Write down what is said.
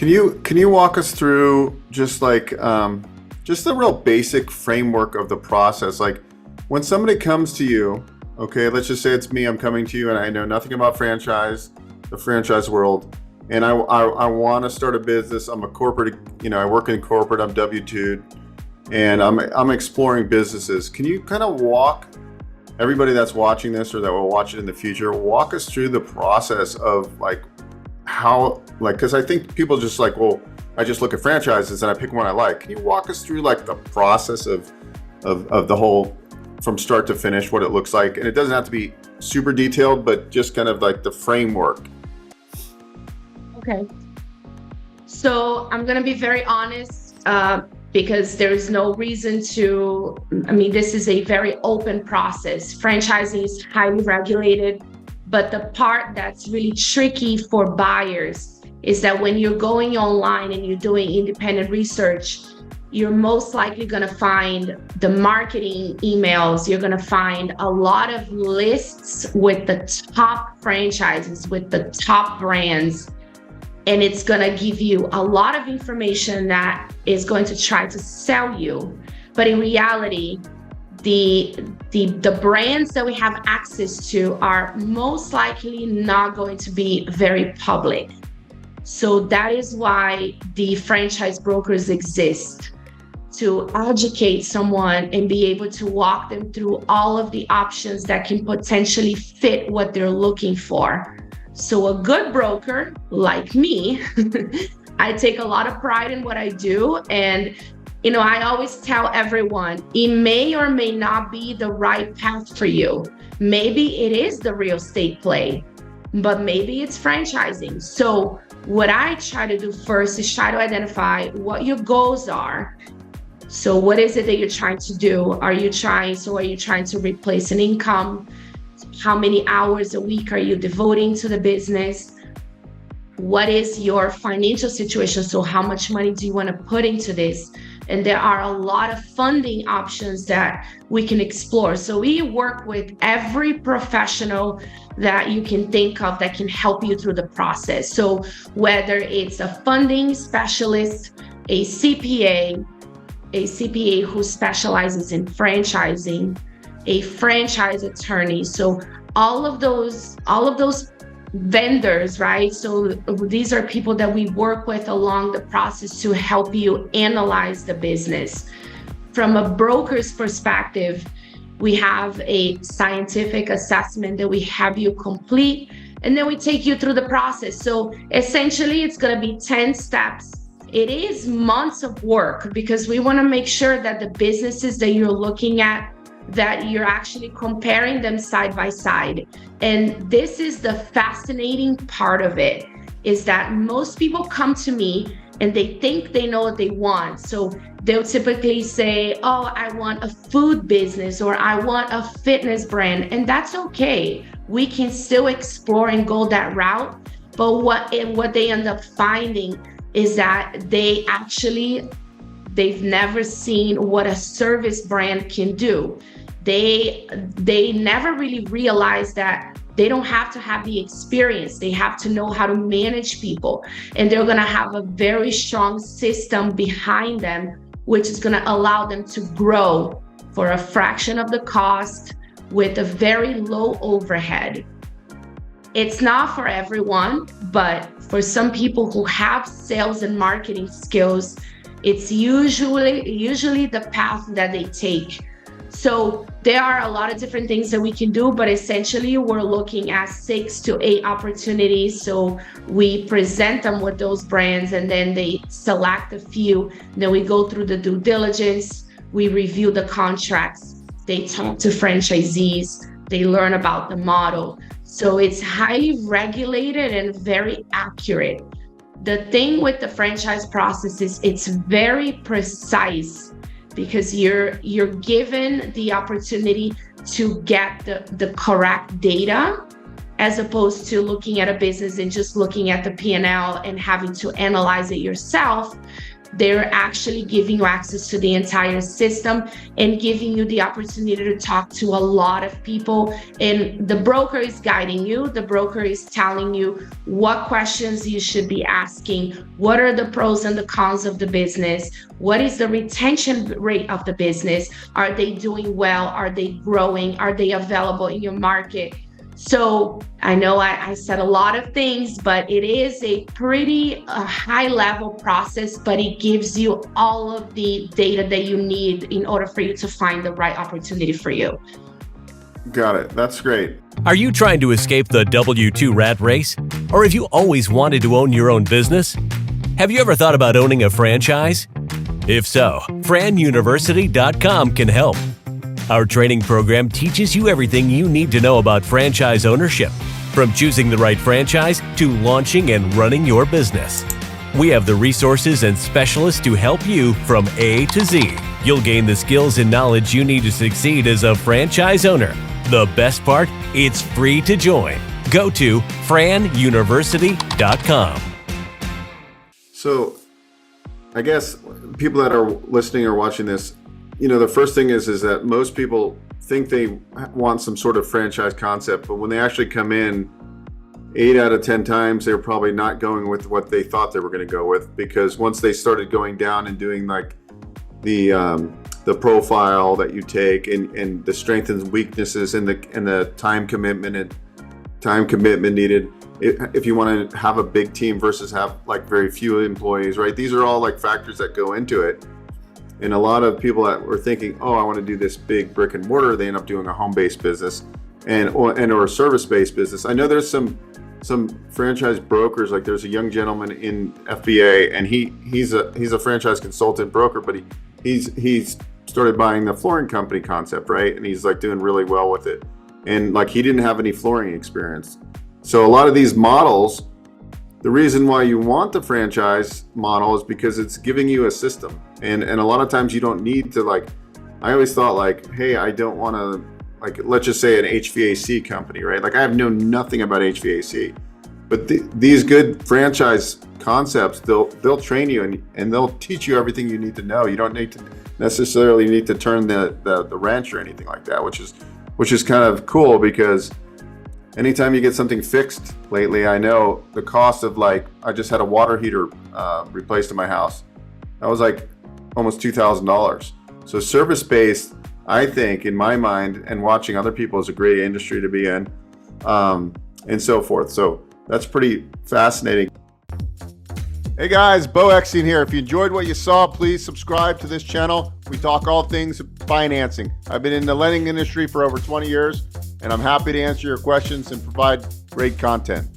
Can you walk us through just the real basic framework of the process? Like when somebody comes to you, okay, let's just say it's me, I'm coming to you and I know nothing about the franchise world, and I want to start a business. I'm a corporate, I work in corporate, I'm W-2'd, and I'm exploring businesses. Can you kind of walk everybody that's watching this or that will watch it in the future, walk us through the process of because I think people just well, I just look at franchises and I pick one I like. Can you walk us through the process of the whole, from start to finish, what it looks like? And it doesn't have to be super detailed, but just kind of the framework. Okay. So I'm going to be very honest, because there's no reason this is a very open process. Franchising is highly regulated, but the part that's really tricky for buyers is that when you're going online and you're doing independent research, you're most likely going to find the marketing emails. You're going to find a lot of lists with the top franchises, with the top brands. And it's going to give you a lot of information that is going to try to sell you. But in reality, the brands that we have access to are most likely not going to be very public. So that is why the franchise brokers exist, to educate someone and be able to walk them through all of the options that can potentially fit what they're looking for. So a good broker like me, I take a lot of pride in what I do. And, I always tell everyone, it may or may not be the right path for you. Maybe it is the real estate play, but maybe it's franchising. So what I try to do first is try to identify what your goals are. So what is it that you're trying to do? Are you trying to replace an income? How many hours a week are you devoting to the business? What is your financial situation? So how much money do you want to put into this? And there are a lot of funding options that we can explore. So we work with every professional that you can think of that can help you through the process. So whether it's a funding specialist, a CPA who specializes in franchising, a franchise attorney. So all of those vendors, right? So these are people that we work with along the process to help you analyze the business. From a broker's perspective, we have a scientific assessment that we have you complete, and then we take you through the process. So essentially, it's going to be 10 steps. It is months of work because we want to make sure that the businesses that you're looking at, that you're actually comparing them side by side. And this is the fascinating part of it, is that most people come to me and they think they know what they want. So they'll typically say, oh, I want a food business or I want a fitness brand. And that's okay. We can still explore and go that route. But what they end up finding is that they've never seen what a service brand can do. They never really realize that they don't have to have the experience. They have to know how to manage people. And they're going to have a very strong system behind them, which is going to allow them to grow for a fraction of the cost with a very low overhead. It's not for everyone, but for some people who have sales and marketing skills, it's usually the path that they take. So there are a lot of different things that we can do, but essentially we're looking at 6 to 8 opportunities. So we present them with those brands and then they select a few. Then we go through the due diligence, we review the contracts, they talk to franchisees, they learn about the model. So it's highly regulated and very accurate. The thing with the franchise process is it's very precise because you're given the opportunity to get the correct data, as opposed to looking at a business and just looking at the P&L and having to analyze it yourself. they're actually giving you access to the entire system and giving you the opportunity to talk to a lot of people. And the broker is guiding you. The broker is telling you what questions you should be asking. What are the pros and the cons of the business? What is the retention rate of the business? Are they doing well? Are they growing? Are they available in your market? So I know I said a lot of things, but it is a pretty high level process, but it gives you all of the data that you need in order for you to find the right opportunity for you. Got it. That's great. Are you trying to escape the W-2 rat race? Or have you always wanted to own your own business? Have you ever thought about owning a franchise? If so, franuniversity.com can help. Our training program teaches you everything you need to know about franchise ownership, from choosing the right franchise to launching and running your business. We have the resources and specialists to help you from A to Z. You'll gain the skills and knowledge you need to succeed as a franchise owner. The best part, it's free to join. Go to franuniversity.com. So I guess people that are listening or watching this, the first thing is that most people think they want some sort of franchise concept, but when they actually come in, 8 out of 10 times, they're probably not going with what they thought they were going to go with, because once they started going down and doing like the profile that you take and the strengths and weaknesses and the time commitment needed, if you want to have a big team versus have like very few employees, right? These are all like factors that go into it. And a lot of people that were thinking, oh, I want to do this big brick and mortar, they end up doing a home-based business or a service-based business. I know there's some franchise brokers, like there's a young gentleman in FBA, and he's a franchise consultant broker, but he's started buying the flooring company concept, right? And he's like doing really well with it. And like he didn't have any flooring experience. So a lot of these models, the reason why you want the franchise model is because it's giving you a system. And a lot of times you don't need to, like, I always thought like, hey, I don't want to, like, let's just say an HVAC company, right? Like I have known nothing about HVAC, but these good franchise concepts, they'll train you and they'll teach you everything you need to know. You don't need to necessarily need to turn the wrench or anything like that, which is kind of cool, because anytime you get something fixed lately, I know the cost of, like, I just had a water heater replaced in my house. That was like almost $2,000. So service-based, I think, in my mind, and watching other people, is a great industry to be in, and so forth. So that's pretty fascinating. Hey guys, Bo Eckstein here. If you enjoyed what you saw, please subscribe to this channel. We talk all things financing. I've been in the lending industry for over 20 years, and I'm happy to answer your questions and provide great content.